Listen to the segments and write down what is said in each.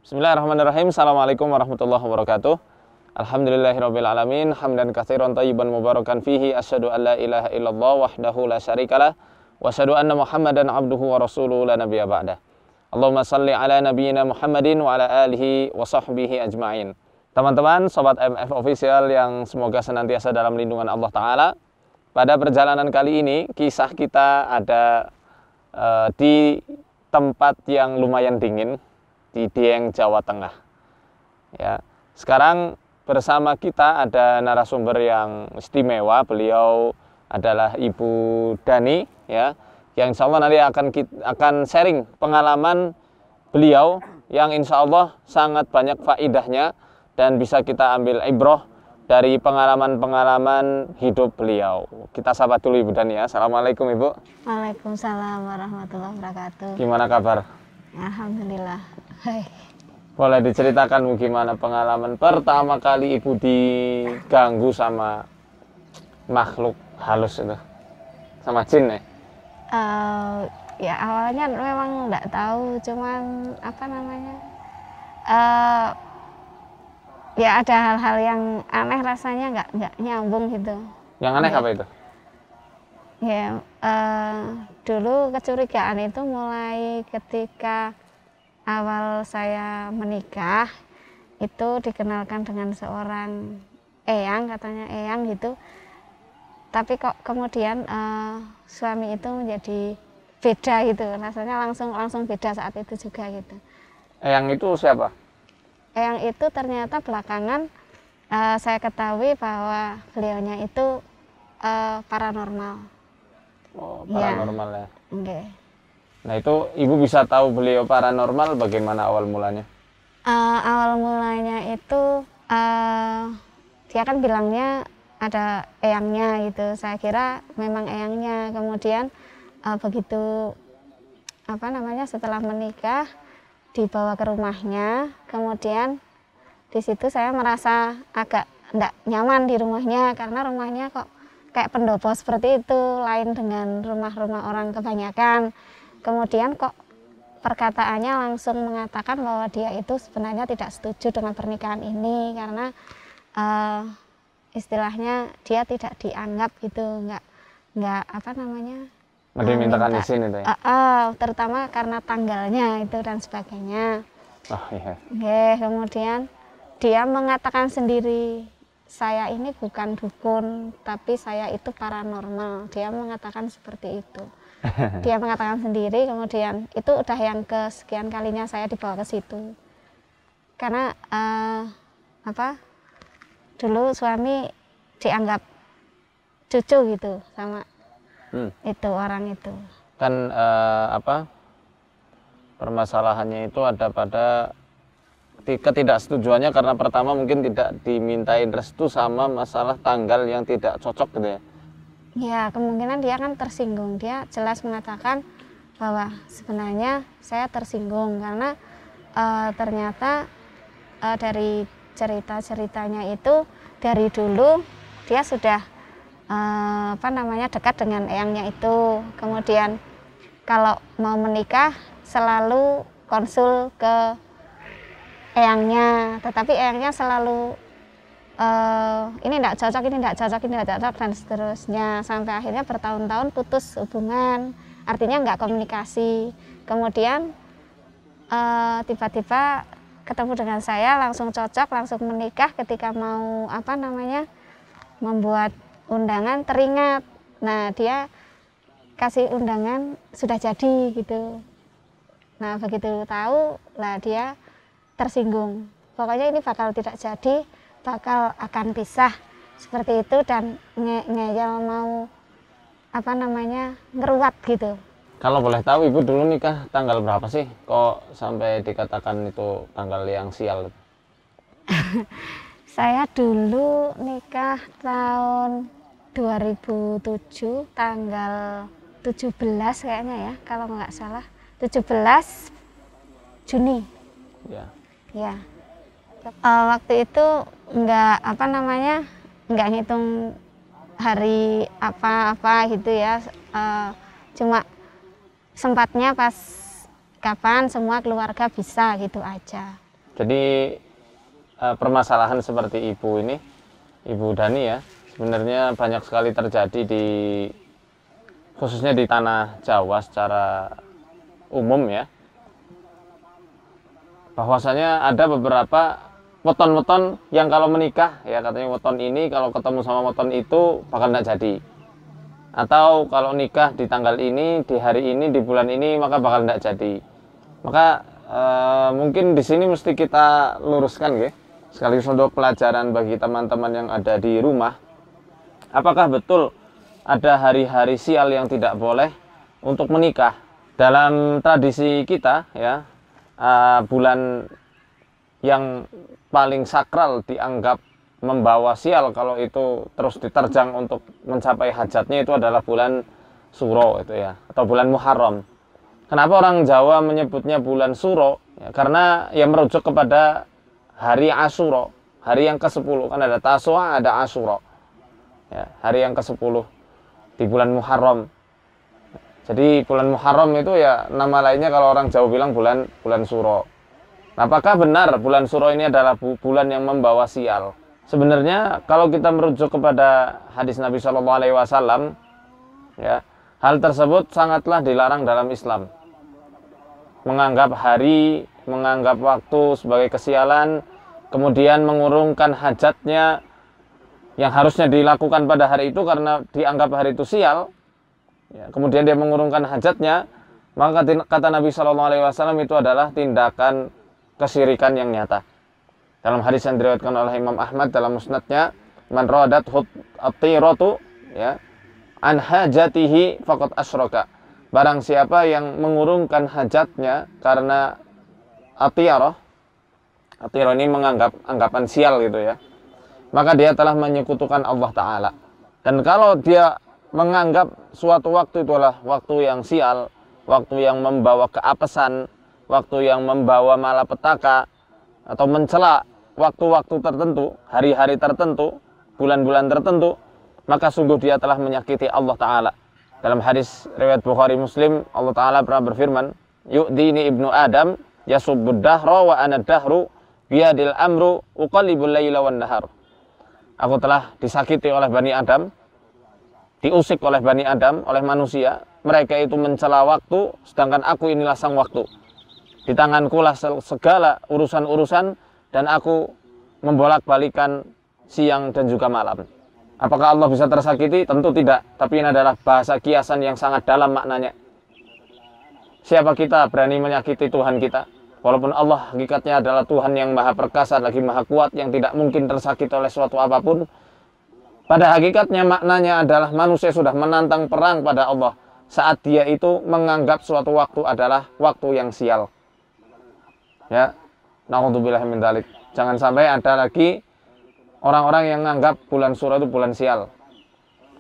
Bismillahirrahmanirrahim. Assalamualaikum warahmatullahi wabarakatuh. Alhamdulillahirabbil alamin, hamdan katsiran thayyiban mubarakan fihi, asyhadu an la ilaha illallah wahdahu la syarikalah wa asyhadu anna Muhammadan abduhu wa rasuluhu la nabiyya ba'dah. Allahumma shalli ala nabiyyina Muhammadin wa ala alihi wa sahbihi ajmain. Teman-teman, sobat MF Official yang semoga senantiasa dalam lindungan Allah Ta'ala. Pada perjalanan kali ini, kisah kita ada di tempat yang lumayan dingin, di Dieng, Jawa Tengah. Ya, sekarang bersama kita ada narasumber yang istimewa. Beliau adalah Ibu Dani, ya, yang insya Allah nanti akan sharing pengalaman beliau yang insya Allah sangat banyak faidahnya dan bisa kita ambil ibroh dari pengalaman-pengalaman hidup beliau. Kita sapa dulu Ibu Dani ya. Assalamualaikum Ibu. Waalaikumsalam warahmatullahi wabarakatuh. Gimana kabar? Alhamdulillah. Hai. Boleh diceritakan gimana pengalaman pertama kali Ibu diganggu sama makhluk halus itu, sama jin ya? Ya awalnya memang nggak tahu, cuman apa namanya, ya ada hal-hal yang aneh, rasanya nggak nyambung gitu. Yang aneh apa itu? Ya dulu kecurigaan itu mulai ketika awal saya menikah, itu dikenalkan dengan seorang eyang, katanya eyang gitu. Tapi kok kemudian suami itu menjadi beda gitu, rasanya langsung beda saat itu juga gitu. Eyang itu siapa? Eyang itu ternyata belakangan saya ketahui bahwa beliaunya itu paranormal. Oh, paranormal ya. Okay. Nah itu Ibu bisa tahu beliau paranormal bagaimana awal mulanya? Awal mulanya itu dia kan bilangnya ada eyangnya gitu. Saya kira memang eyangnya. Kemudian begitu apa namanya, setelah menikah dibawa ke rumahnya, kemudian di situ saya merasa agak enggak nyaman di rumahnya karena rumahnya kok kayak pendopo seperti itu, lain dengan rumah-rumah orang kebanyakan. Kemudian kok perkataannya langsung mengatakan bahwa dia itu sebenarnya tidak setuju dengan pernikahan ini karena istilahnya dia tidak dianggap gitu, nggak apa namanya, Dimintakan izin itu ya? Terutama karena tanggalnya itu dan sebagainya. Oh iya. Kemudian dia mengatakan sendiri, saya ini bukan dukun, tapi saya itu paranormal. Dia mengatakan seperti itu. Dia mengatakan sendiri, kemudian itu udah yang kesekian kalinya saya dibawa ke situ. Karena dulu suami dianggap cucu gitu sama itu orang itu. Kan permasalahannya itu ada pada ketidaksetujuannya karena pertama mungkin tidak dimintain restu sama masalah tanggal yang tidak cocok gitu ya? Ya kemungkinan dia kan tersinggung. Dia jelas mengatakan bahwa sebenarnya saya tersinggung karena ternyata dari cerita-ceritanya itu dari dulu dia sudah dekat dengan eyangnya itu. Kemudian kalau mau menikah selalu konsul ke eyangnya, tetapi eyangnya selalu ini tidak cocok, ini tidak cocok, ini tidak cocok, dan seterusnya sampai akhirnya bertahun-tahun putus hubungan, artinya nggak komunikasi. Kemudian tiba-tiba ketemu dengan saya, langsung cocok, langsung menikah. Ketika mau membuat undangan teringat, nah dia kasih undangan sudah jadi gitu. Nah begitu tahu lah dia tersinggung, pokoknya ini bakal tidak jadi, bakal akan pisah seperti itu, dan ngeyel mau ngeruat gitu. Kalau boleh tahu Ibu dulu nikah tanggal berapa sih? Kok sampai dikatakan itu tanggal yang sial? Saya dulu nikah tahun 2007 tanggal 17 kayaknya ya, kalau nggak salah 17 Juni. Ya. Waktu itu nggak nggak ngitung hari apa gitu ya, cuma sempatnya pas kapan semua keluarga bisa gitu aja. Jadi permasalahan seperti ibu ini, Ibu Dani ya, sebenarnya banyak sekali terjadi khususnya di tanah Jawa secara umum ya. Bahwasanya ada beberapa weton-weton yang kalau menikah ya katanya weton ini kalau ketemu sama weton itu bakal tidak jadi. Atau kalau nikah di tanggal ini, di hari ini, di bulan ini maka bakal tidak jadi. Maka mungkin di sini mesti kita luruskan ya. Sekaligus untuk pelajaran bagi teman-teman yang ada di rumah. Apakah betul ada hari-hari sial yang tidak boleh untuk menikah? Dalam tradisi kita ya, bulan yang paling sakral dianggap membawa sial kalau itu terus diterjang untuk mencapai hajatnya itu adalah bulan Suro itu ya, atau bulan Muharram. Kenapa orang Jawa menyebutnya bulan Suro? Ya, karena ya merujuk kepada hari Asyura, hari yang ke-10, kan ada Taswa, ada Asyura. Ya, hari yang ke-10 di bulan Muharram. Jadi bulan Muharram itu ya nama lainnya kalau orang Jawa bilang bulan Suro. Nah, apakah benar bulan Suro ini adalah bulan yang membawa sial? Sebenarnya kalau kita merujuk kepada hadis Nabi Shallallahu Alaihi Wasallam, ya hal tersebut sangatlah dilarang dalam Islam. Menganggap hari, menganggap waktu sebagai kesialan, kemudian mengurungkan hajatnya yang harusnya dilakukan pada hari itu karena dianggap hari itu sial. Ya, kemudian dia mengurungkan hajatnya, maka kata Nabi Shallallahu Alaihi Wasallam itu adalah tindakan kesyirikan yang nyata. Dalam hadis yang diriwayatkan oleh Imam Ahmad dalam musnadnya, man radat at-tiratu ya an hajatihi faqad asyraka. Barang siapa yang mengurungkan hajatnya karena atiyarah ini menganggap anggapan sial gitu ya, maka dia telah menyekutukan Allah Ta'ala. Dan kalau dia menganggap suatu waktu itu adalah waktu yang sial, waktu yang membawa keapesan, waktu yang membawa malapetaka atau mencela waktu-waktu tertentu, hari-hari tertentu, bulan-bulan tertentu, maka sungguh dia telah menyakiti Allah Ta'ala. Dalam hadis riwayat Bukhari Muslim, Allah Ta'ala pernah berfirman, yu'dini ibnu Adam yasubbud dahra wa ana dahru biyadil amru uqallibul layla wan nahar. Aku telah disakiti oleh Bani Adam, diusik oleh Bani Adam, oleh manusia. Mereka itu mencela waktu, sedangkan aku inilah sang waktu. Di tanganku lah segala urusan-urusan, dan aku membolak-balikan siang dan juga malam. Apakah Allah bisa tersakiti? Tentu tidak. Tapi ini adalah bahasa kiasan yang sangat dalam maknanya. Siapa kita berani menyakiti Tuhan kita? Walaupun Allah hakikatnya adalah Tuhan yang maha perkasa, lagi maha kuat, yang tidak mungkin tersakiti oleh suatu apapun. Pada hakikatnya maknanya adalah manusia sudah menantang perang pada Allah saat dia itu menganggap suatu waktu adalah waktu yang sial. Ya, na'udzubillah min dzalik. Jangan sampai ada lagi orang-orang yang menganggap bulan Suro itu bulan sial,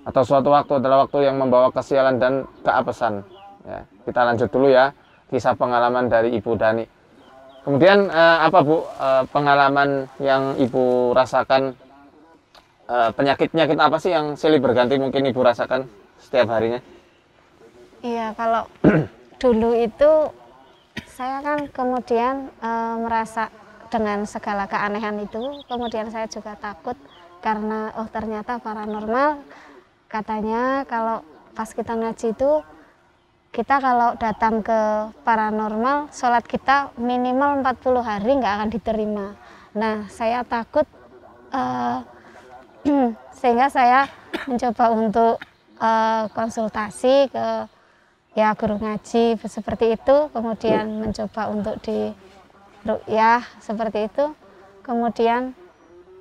atau suatu waktu adalah waktu yang membawa kesialan dan keapesan. Ya, kita lanjut dulu ya kisah pengalaman dari Ibu Dani. Kemudian apa Bu pengalaman yang Ibu rasakan, penyakit-penyakit apa sih yang silih berganti mungkin Ibu rasakan setiap harinya? Iya, kalau dulu itu saya kan kemudian merasa dengan segala keanehan itu, kemudian saya juga takut karena oh ternyata paranormal. Katanya kalau pas kita ngaji itu, kita kalau datang ke paranormal, sholat kita minimal 40 hari nggak akan diterima. Nah, saya takut sehingga saya mencoba untuk konsultasi ke ya guru ngaji seperti itu, kemudian mencoba untuk di ruqyah seperti itu, kemudian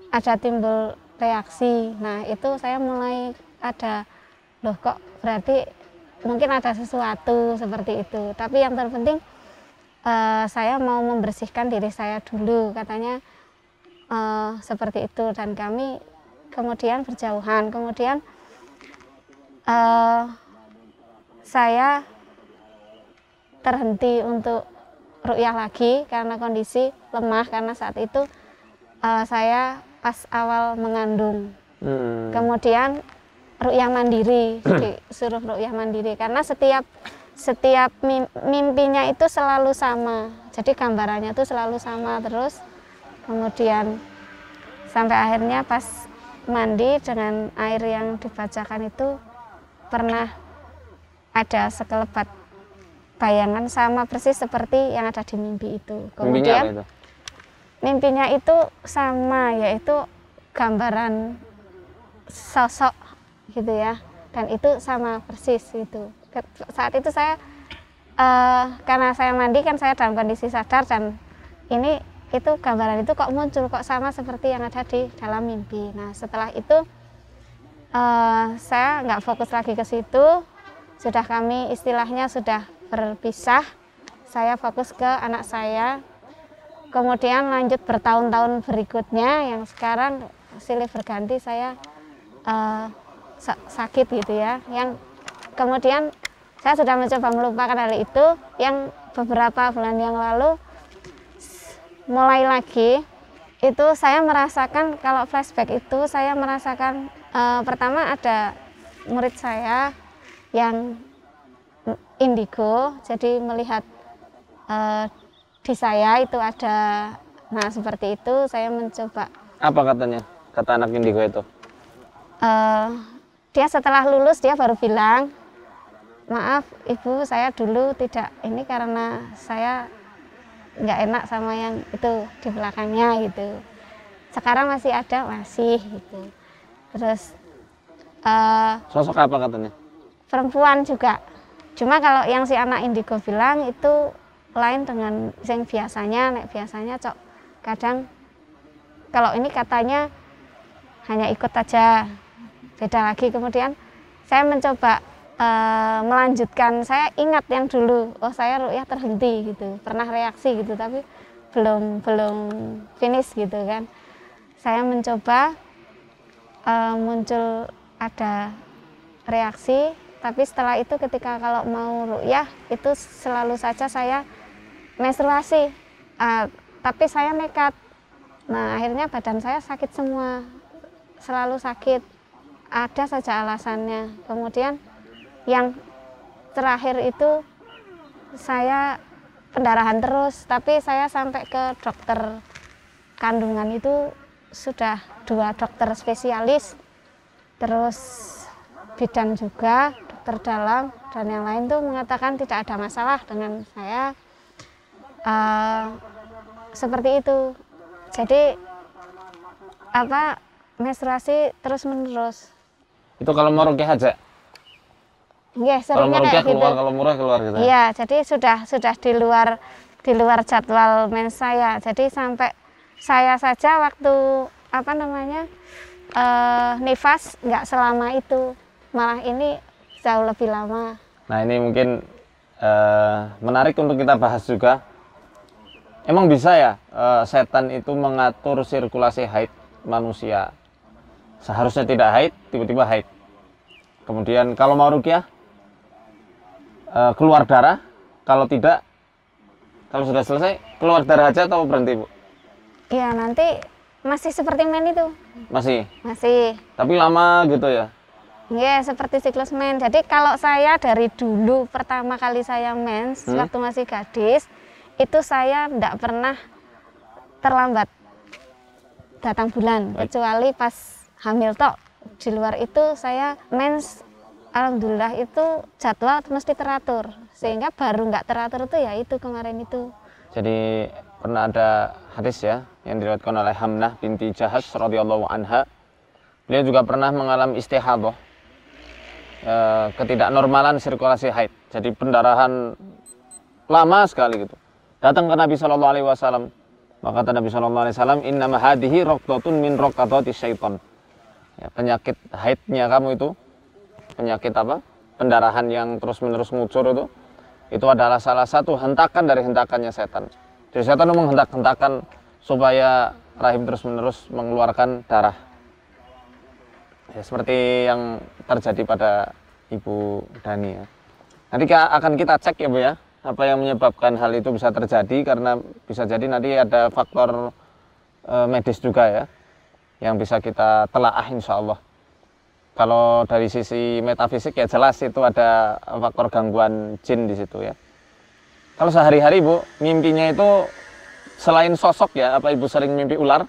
ada timbul reaksi. Nah, itu saya mulai ada, loh kok berarti mungkin ada sesuatu seperti itu. Tapi yang terpenting saya mau membersihkan diri saya dulu, katanya seperti itu. Dan kami kemudian berjauhan. Kemudian saya terhenti untuk ruqyah lagi karena kondisi lemah, karena saat itu saya pas awal mengandung. Kemudian ruqyah mandiri, disuruh ruqyah mandiri karena setiap mimpinya itu selalu sama, jadi gambarannya itu selalu sama terus. kemudian sampai akhirnya pas mandi dengan air yang dibacakan itu pernah ada sekelebat bayangan sama persis seperti yang ada di mimpi itu. Kemudian mimpinya itu sama, yaitu gambaran sosok gitu ya, dan itu sama persis gitu. Saat itu saya karena saya mandi kan, saya dalam kondisi sadar, dan ini itu gambaran itu kok muncul, kok sama seperti yang ada di dalam mimpi. Nah setelah itu saya nggak fokus lagi ke situ, sudah kami istilahnya sudah berpisah. Saya fokus ke anak saya, kemudian lanjut bertahun-tahun berikutnya yang sekarang silih berganti saya sakit gitu ya, yang kemudian saya sudah mencoba melupakan hal itu. Yang beberapa bulan yang lalu mulai lagi itu saya merasakan, kalau flashback itu saya merasakan pertama ada murid saya yang indigo, jadi melihat di saya itu ada, nah seperti itu saya mencoba. Apa katanya, kata anak indigo itu? Dia setelah lulus dia baru bilang, maaf ibu, saya dulu tidak ini karena saya nggak enak sama yang itu di belakangnya gitu. Sekarang masih ada, masih gitu. Terus sosok apa katanya? Perempuan juga. Cuma kalau yang si anak indigo bilang itu lain dengan yang biasanya. Nek biasanya cok kadang kalau ini katanya hanya ikut aja, beda lagi. Kemudian saya mencoba melanjutkan, saya ingat yang dulu, oh saya ru'yah terhenti gitu, pernah reaksi gitu, tapi belum finish gitu kan. Saya mencoba muncul ada reaksi, tapi setelah itu ketika kalau mau ru'yah itu selalu saja saya menstruasi, tapi saya nekat. Nah akhirnya badan saya sakit semua, selalu sakit, ada saja alasannya. Kemudian yang terakhir itu saya pendarahan terus, tapi saya sampai ke dokter kandungan itu sudah 2 dokter spesialis, terus bidan juga, dokter dalam, dan yang lain tuh mengatakan tidak ada masalah dengan saya. Seperti itu. Jadi menstruasi terus menerus. Itu kalau mau rukyah aja? Iya, kalau mau rukyah gitu. Keluar, kalau murah keluar gitu. Iya, jadi sudah di luar jadwal mens saya. Jadi sampai saya saja waktu nifas nggak selama itu, malah ini jauh lebih lama. Nah ini mungkin menarik untuk kita bahas juga. Emang bisa ya setan itu mengatur sirkulasi haid manusia? Seharusnya tidak haid, tiba-tiba haid. Kemudian kalau mau rukyah keluar darah, kalau tidak, kalau sudah selesai keluar darah aja atau berhenti, Bu? Iya, nanti masih seperti men itu. Masih? Masih. Tapi lama gitu ya? Iya, seperti siklus men. Jadi kalau saya dari dulu pertama kali saya mens, waktu masih gadis, itu saya tidak pernah terlambat datang bulan. Baik. Kecuali pas hamil tok. Di luar itu saya mens, alhamdulillah itu jadwal mesti teratur, sehingga baru nggak teratur itu ya itu kemarin itu. Jadi pernah ada hadis ya yang diriwayatkan oleh Hamnah binti Jahash radhiyallahu anha. Beliau juga pernah mengalami istihadah, ketidaknormalan sirkulasi haid. Jadi pendarahan lama sekali gitu. Datang ke Nabi Shallallahu Alaihi Wasallam. Maka kata Nabi Shallallahu Alaihi Wasallam, Innama hadihi raqdatun min raqadati syaitan. Ya, penyakit haidnya kamu itu, penyakit apa? Pendarahan yang terus-menerus ngucur itu adalah salah satu hentakan dari hentakannya setan. Jadi setan menghentak-hentakan supaya rahim terus-menerus mengeluarkan darah. Ya, seperti yang terjadi pada Ibu Dani ya. Nanti akan kita cek ya Bu ya, apa yang menyebabkan hal itu bisa terjadi, karena bisa jadi nanti ada faktor medis juga ya, yang bisa kita telaah insya Allah. Kalau dari sisi metafisik ya jelas itu ada faktor gangguan jin di situ ya. Kalau sehari-hari Bu, mimpinya itu Selain sosok ya, apa ibu sering mimpi ular?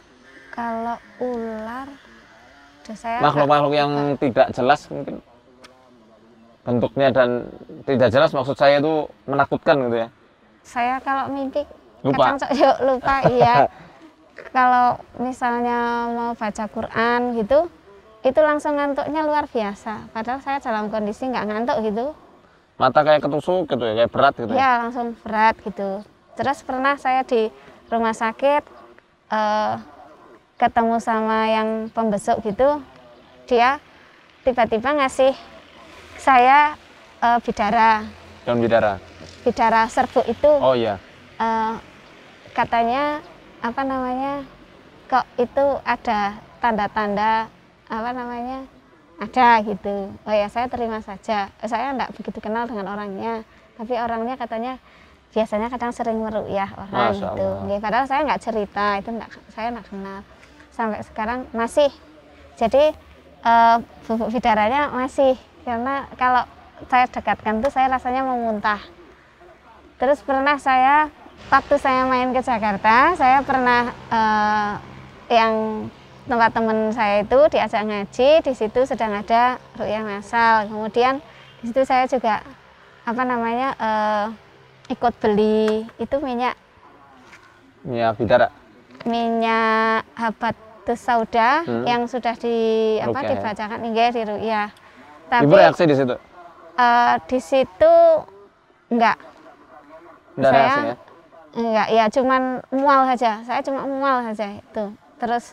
Kalau ular, saya Makhluk-makhluk yang tidak jelas mungkin bentuknya dan tidak jelas, maksud saya itu menakutkan gitu ya. saya kalau mimpi Lupa. kadang lupa iya. Kalau misalnya mau baca Quran gitu, itu langsung ngantuknya luar biasa. Padahal saya dalam kondisi nggak ngantuk gitu. Mata kayak ketusuk gitu ya, kayak berat gitu ya. Ya langsung berat gitu. Terus pernah saya di rumah sakit ketemu sama yang pembesuk gitu, dia tiba-tiba ngasih saya bidara. Daun bidara. Bidara serbuk itu. Oh iya. Katanya apa namanya, kok itu ada tanda-tanda apa namanya, ada gitu. Oh ya saya terima saja. Saya enggak begitu kenal dengan orangnya, tapi orangnya katanya biasanya kadang sering meruqyah orang gitu. Padahal saya nggak cerita, itu saya nggak kenal. Sampai sekarang masih. Jadi bubuk bidaranya masih, karena kalau saya dekatkan tuh saya rasanya mau muntah. Terus pernah saya waktu saya main ke Jakarta, saya pernah yang tempat teman saya itu diajak ngaji, di situ sedang ada ruqyah massal. Kemudian di situ saya juga apa namanya ikut beli itu minyak bidara. Minyak habatus sauda yang sudah dibacakan di ruqyah. Tapi Ibu reaksi di situ? Di situ enggak. Saya enggak, ya cuman mual saja. Saya cuma mual saja itu. Terus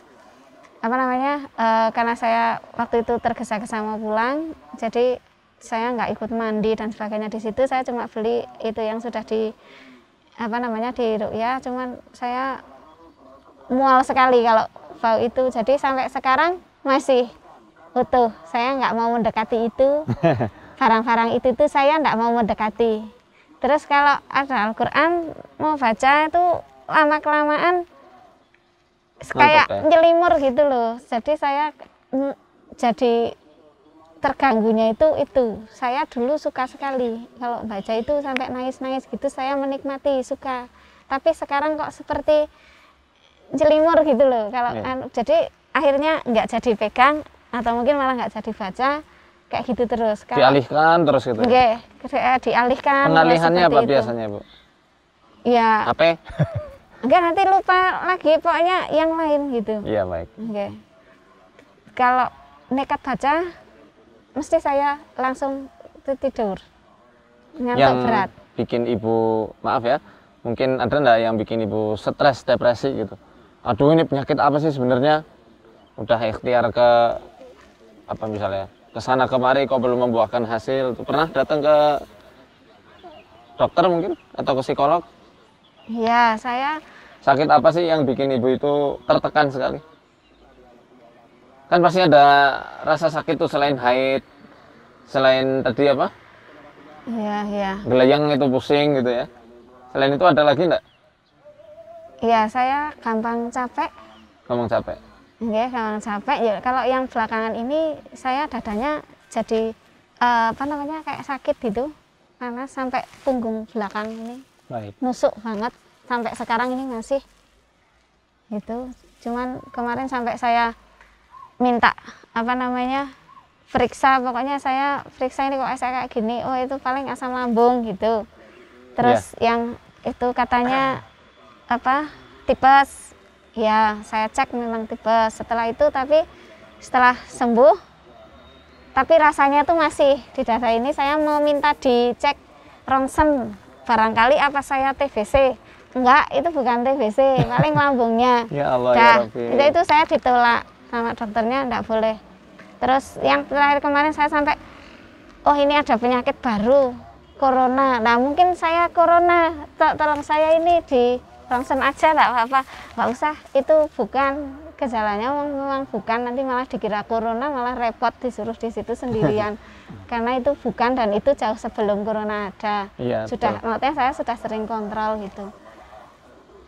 apa namanya? Karena saya waktu itu tergesa-gesa mau pulang, jadi saya nggak ikut mandi dan sebagainya di situ. Saya cuma beli itu yang sudah di ruqyah. Cuman saya mual sekali kalau bau itu. Jadi sampai sekarang masih utuh. Saya nggak mau mendekati itu. Barang-barang itu tuh saya nggak mau mendekati. Terus kalau ada Al-Quran mau baca itu lama-kelamaan kayak nyelimur gitu loh. Jadi saya jadi terganggunya itu. Saya dulu suka sekali kalau baca itu sampai nangis-nangis gitu, saya menikmati, suka. Tapi sekarang kok seperti nyelimur gitu loh. Jadi akhirnya nggak jadi pegang atau mungkin malah nggak jadi baca. Kayak gitu terus. Dialihkan terus gitu? Oke, dialihkan. Pengalihannya apa biasanya, Bu? Ya. Apa? Enggak, nanti lupa lagi, pokoknya yang lain gitu. Iya, baik. Oke. Kalau nekat baca, mesti saya langsung tidur. Ngantuk yang berat. Bikin Ibu, maaf ya, mungkin ada enggak yang bikin Ibu stres, depresi gitu? Aduh, ini penyakit apa sih sebenarnya? Udah ikhtiar ke apa misalnya? Kesana kemari kok belum membuahkan hasil. Pernah datang ke dokter mungkin atau ke psikolog? Iya, saya. Sakit apa sih yang bikin Ibu itu tertekan sekali? Kan pasti ada rasa sakit tuh selain haid, selain tadi apa? Iya. Gelayang itu pusing gitu ya. Selain itu ada lagi enggak? Iya, saya gampang capek. Gampang capek. Nggih, gampang capek. Ya, kalau yang belakangan ini saya dadanya jadi kayak sakit gitu. Karena sampai punggung belakang ini. Baik. Nusuk banget. Sampai sekarang ini masih gitu. Cuman kemarin sampai saya minta periksa, pokoknya saya periksa ini kok saya kayak gini. Oh, itu paling asam lambung gitu. Terus yang itu katanya tipes. Ya, saya cek memang tipes. Setelah itu, tapi setelah sembuh, tapi rasanya tuh masih di dada ini. Saya mau minta dicek ronsen, barangkali apa saya TBC. Enggak, itu bukan TBC, paling lambungnya. Ya Allah, ya Rabbi. Itu saya ditolak sama dokternya, enggak boleh. Terus yang terakhir kemarin saya sampai, oh ini ada penyakit baru, corona. Nah mungkin saya corona, tolong saya ini di ronsen aja, enggak apa-apa, nggak usah, itu bukan gejalanya, memang bukan, nanti malah dikira corona, malah repot disuruh di situ sendirian. Karena itu bukan, dan itu jauh sebelum corona ada. Iya, Maksudnya saya sudah sering kontrol gitu.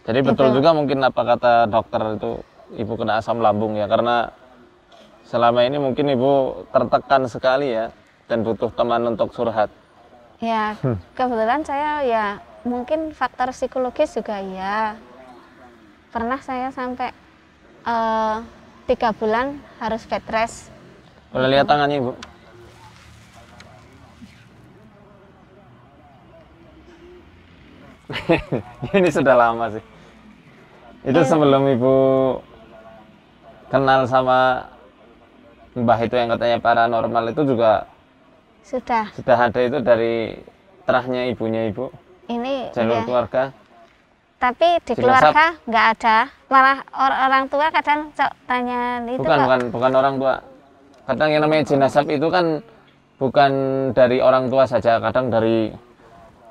Jadi betul juga mungkin apa kata dokter itu Ibu kena asam lambung ya, karena selama ini mungkin Ibu tertekan sekali ya dan butuh teman untuk curhat. Ya, kebetulan saya ya mungkin faktor psikologis juga ya. Pernah saya sampai 3 bulan harus bed rest. Boleh lihat tangannya Ibu? Ini sudah lama sih. Itu sebelum Ibu kenal sama Mbah itu yang katanya paranormal itu juga Sudah. ada itu dari terahnya ibunya Ibu, Ini jalur ya. keluarga. Tapi di Jinasab. keluarga nggak ada. Malah orang tua kadang tanya itu Bukan orang tua. Kadang yang namanya jenazah itu kan bukan dari orang tua saja, kadang dari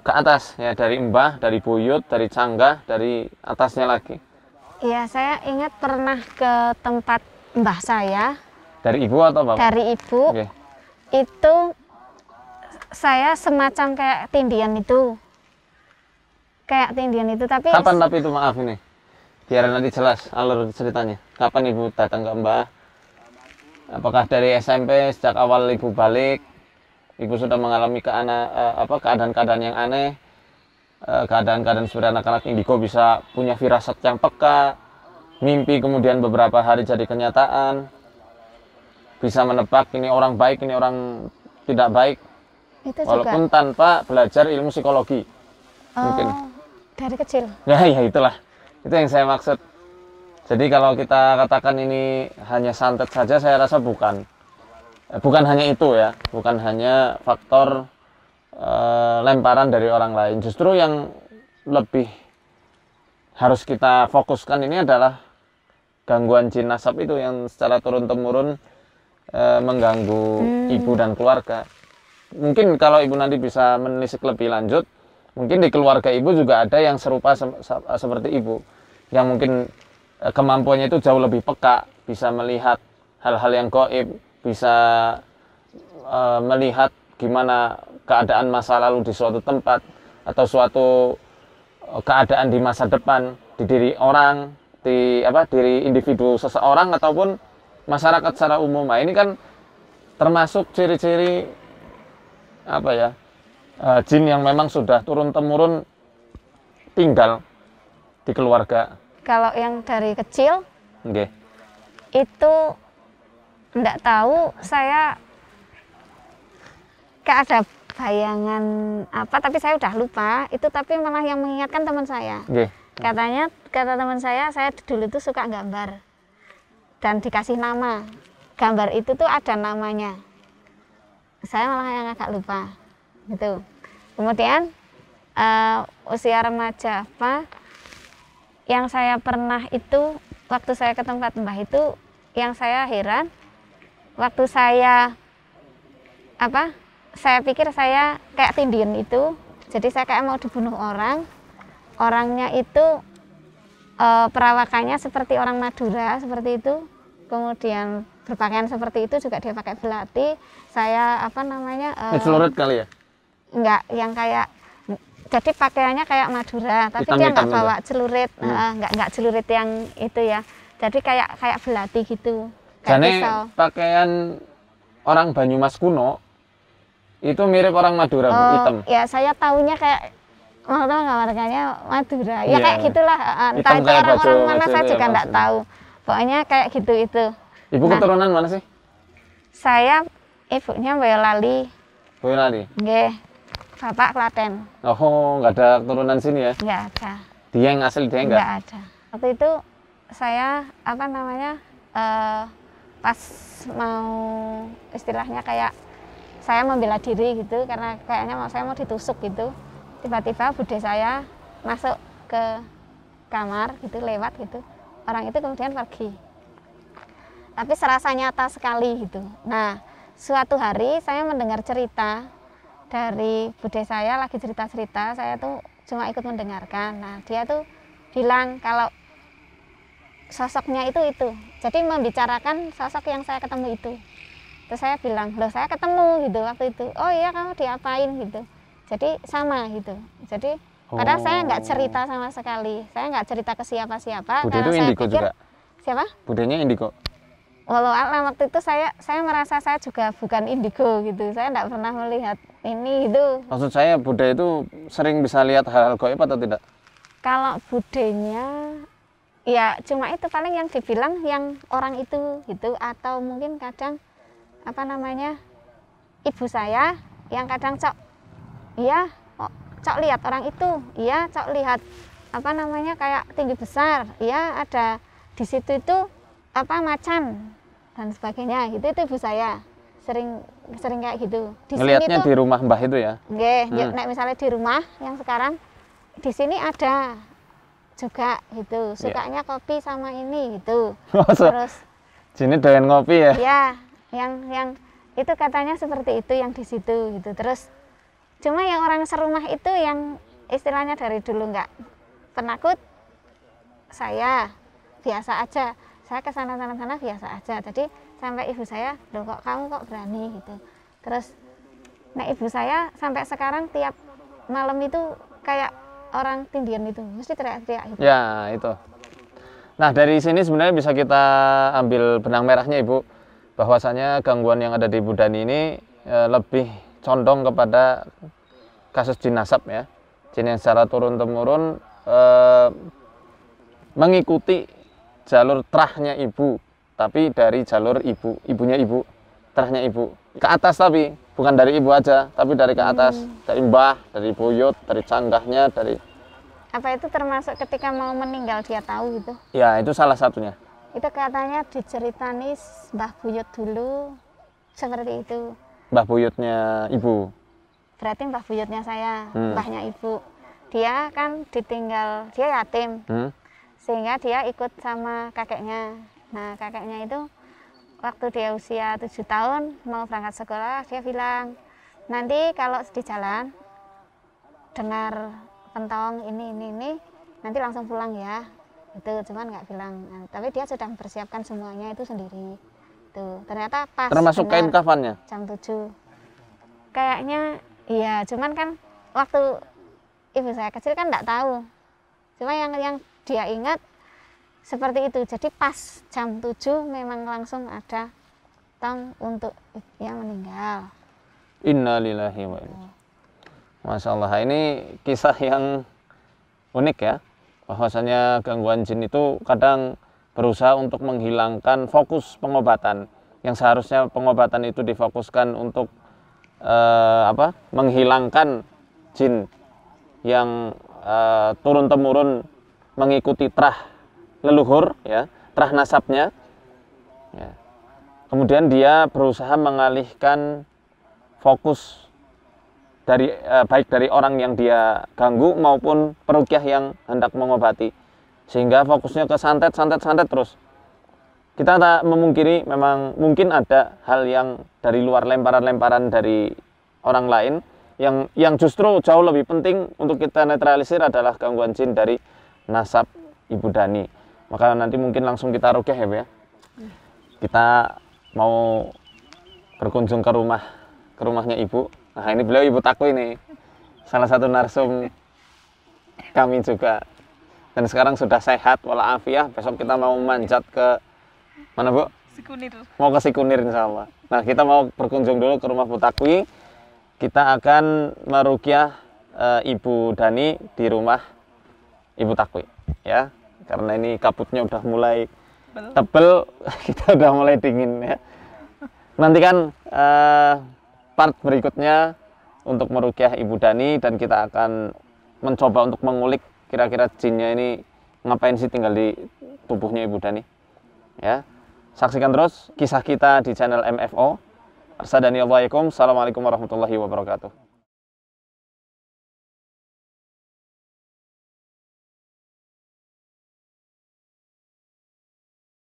ke atas ya, dari mbah, dari buyut, dari canggah, dari atasnya lagi. Iya, saya ingat pernah ke tempat mbah saya. Dari ibu atau bapak? Dari ibu. Oke. Itu saya semacam kayak tindian itu. Tapi Kapan tapi itu, maaf ini, biar nanti jelas alur ceritanya. Kapan ibu datang ke mbah? Apakah dari SMP sejak awal ibu balik, ibu sudah mengalami keadaan-keadaan yang aneh, keadaan-keadaan seperti anak-anak indigo bisa punya firasat yang peka, mimpi kemudian beberapa hari jadi kenyataan, bisa menebak ini orang baik, ini orang tidak baik, itu walaupun juga tanpa belajar ilmu psikologi. Mungkin. dari kecil. Ya itulah, itu yang saya maksud. Jadi kalau kita katakan ini hanya santet saja, saya rasa bukan hanya itu ya, bukan hanya faktor lemparan dari orang lain. Justru yang lebih harus kita fokuskan ini adalah gangguan jin nasab itu yang secara turun-temurun mengganggu ibu dan keluarga. Mungkin kalau ibu nanti bisa menelisik lebih lanjut, mungkin di keluarga ibu juga ada yang serupa seperti ibu, yang mungkin kemampuannya itu jauh lebih peka, bisa melihat hal-hal yang gaib, bisa melihat gimana keadaan masa lalu di suatu tempat atau suatu keadaan di masa depan di diri orang, diri individu seseorang ataupun masyarakat secara umum. Nah, ini kan termasuk ciri-ciri jin yang memang sudah turun-temurun tinggal di keluarga. Kalau yang dari kecil, Okay. itu enggak tahu, saya kayak ada bayangan apa, tapi saya udah lupa itu, tapi malah yang mengingatkan teman saya. Okay. Kata teman saya dulu itu suka gambar dan dikasih nama. Gambar itu tuh ada namanya. Saya malah yang agak lupa gitu. Kemudian usia remaja yang saya pernah itu, waktu saya ke tempat mbah itu, yang saya heran, waktu saya pikir saya kayak tindian itu, jadi saya kayak mau dibunuh orangnya itu perawakannya seperti orang Madura, seperti itu, kemudian berpakaian seperti itu, juga dia pakai belati, saya celurit kali ya? Enggak, yang kayak, jadi pakaiannya kayak Madura, tapi Hitam, dia nggak hitam bawa celurit, nggak celurit yang itu ya. Jadi kayak belati gitu. Jadi pakaian orang Banyumas kuno itu mirip orang Madura, Bu, hitam. Ya saya taunya kayak warnanya Madura. Ya Iya. kayak gitulah. Entah Hitam itu kayak orang-orang baju mana saya ini juga ya, nggak maksudnya. tahu. Pokoknya kayak gitu itu. Ibu keturunan mana sih? Saya ibunya Boyolali, Boyolali. nggih. Bapak Klaten, Oh, nggak ada keturunan sini ya? nggak ada. Dieng, asli Dieng nggak? Nggak ada. Waktu itu saya pas mau istilahnya kayak saya membela diri gitu, karena kayaknya saya mau ditusuk gitu. Tiba-tiba bude saya masuk ke kamar gitu, lewat gitu. Orang itu kemudian pergi. Tapi serasa nyata sekali gitu. Nah, suatu hari saya mendengar cerita dari bude saya, lagi cerita-cerita, saya tuh cuma ikut mendengarkan. Nah, dia tuh bilang kalau sosoknya itu. Jadi membicarakan sosok yang saya ketemu itu. Terus saya bilang, loh saya ketemu gitu waktu itu. Oh iya, kamu diapain gitu. Jadi sama gitu. Jadi padahal saya nggak cerita sama sekali. Saya nggak cerita ke siapa-siapa. Bude itu saya indigo pikir, juga? siapa? Budenya indigo? Walau alam, waktu itu saya merasa saya juga bukan indigo gitu. Saya nggak pernah melihat ini gitu. Maksud saya Buddha itu sering bisa lihat hal-hal gaib atau tidak? Kalau budenya ya cuma itu paling yang dibilang yang orang itu gitu, atau mungkin kadang apa namanya ibu saya yang kadang cok iya cok lihat orang itu, iya cok lihat apa namanya kayak tinggi besar, iya ada di situ itu apa macan dan sebagainya gitu. Itu ibu saya sering kayak gitu. Ngelihatnya di rumah Mbah itu ya? Nggih, nek misalnya di rumah yang sekarang di sini ada juga gitu, sukanya kopi sama ini gitu. Terus sini doyan ngopi ya? Ya, yang itu katanya seperti itu yang di situ gitu. Terus cuma yang orang serumah itu yang istilahnya dari dulu nggak penakut, saya biasa aja. Saya ke sana biasa aja. Jadi sampai ibu saya, "Loh kok kamu kok berani?" gitu. Terus nah ibu saya sampai sekarang tiap malam itu kayak orang tindian itu, mesti teriak-teriak gitu. Ya, itu. Nah, dari sini sebenarnya bisa kita ambil benang merahnya, Ibu, bahwasanya gangguan yang ada di Ibu Dani ini lebih condong kepada kasus jin nasab ya. Jin yang secara turun-temurun mengikuti jalur terahnya ibu, tapi dari jalur ibunya ibu, terahnya ibu. Ke atas tapi, bukan dari ibu aja, tapi dari ke atas, dari mbah, dari buyut, dari canggahnya, dari... Apa itu termasuk ketika mau meninggal dia tahu gitu? Ya, itu salah satunya. Itu katanya diceritani mbah buyut dulu, seperti itu. Mbah buyutnya ibu? Berarti mbah buyutnya saya, mbahnya ibu. Dia kan ditinggal, dia yatim, sehingga dia ikut sama kakeknya. Nah, kakeknya itu waktu dia usia 7 tahun mau berangkat sekolah, dia bilang, nanti kalau di jalan dengar pentong ini, nanti langsung pulang ya. Itu cuman nggak bilang, nah, tapi dia sudah mempersiapkan semuanya itu sendiri. Tuh, ternyata pas. Termasuk kain kafannya? Jam 7. Kayaknya iya, cuman kan waktu ibu saya kecil kan nggak tahu. Cuma yang dia ingat seperti itu. Jadi pas jam 7 memang langsung ada tong untuk yang meninggal. Innalillahi wa inna. Masya Allah, ini kisah yang unik ya. Bahwasanya gangguan jin itu kadang berusaha untuk menghilangkan fokus pengobatan. Yang seharusnya pengobatan itu difokuskan untuk menghilangkan jin yang turun-temurun mengikuti terah leluhur, ya, terah nasabnya. Ya. Kemudian dia berusaha mengalihkan fokus dari baik dari orang yang dia ganggu maupun peruqyah yang hendak mengobati, sehingga fokusnya ke santet terus. Kita tak memungkiri memang mungkin ada hal yang dari luar, lemparan-lemparan dari orang lain yang justru jauh lebih penting untuk kita netralisir adalah gangguan jin dari nasab Ibu Dani. Maka nanti mungkin langsung kita ruqyah ya, Bu ya. Kita mau berkunjung ke rumahnya Ibu. Nah, ini beliau Ibu Takwi nih, salah satu narsum kami juga. Dan sekarang sudah sehat walafiat. Besok kita mau manjat ke mana, Bu? Sikunir. Mau ke Sikunir insya Allah. Nah, kita mau berkunjung dulu ke rumah Bu Takwi. Kita akan meruqyah Ibu Dani di rumah Ibu Takwi, ya. Karena ini kabutnya udah mulai tebel, kita udah mulai dingin ya. Nantikan part berikutnya untuk meruqyah Ibu Dani, dan kita akan mencoba untuk mengulik kira-kira jinnya ini ngapain sih tinggal di tubuhnya Ibu Dani. Ya, saksikan terus kisah kita di channel MFO. Assalamualaikum warahmatullahi wabarakatuh.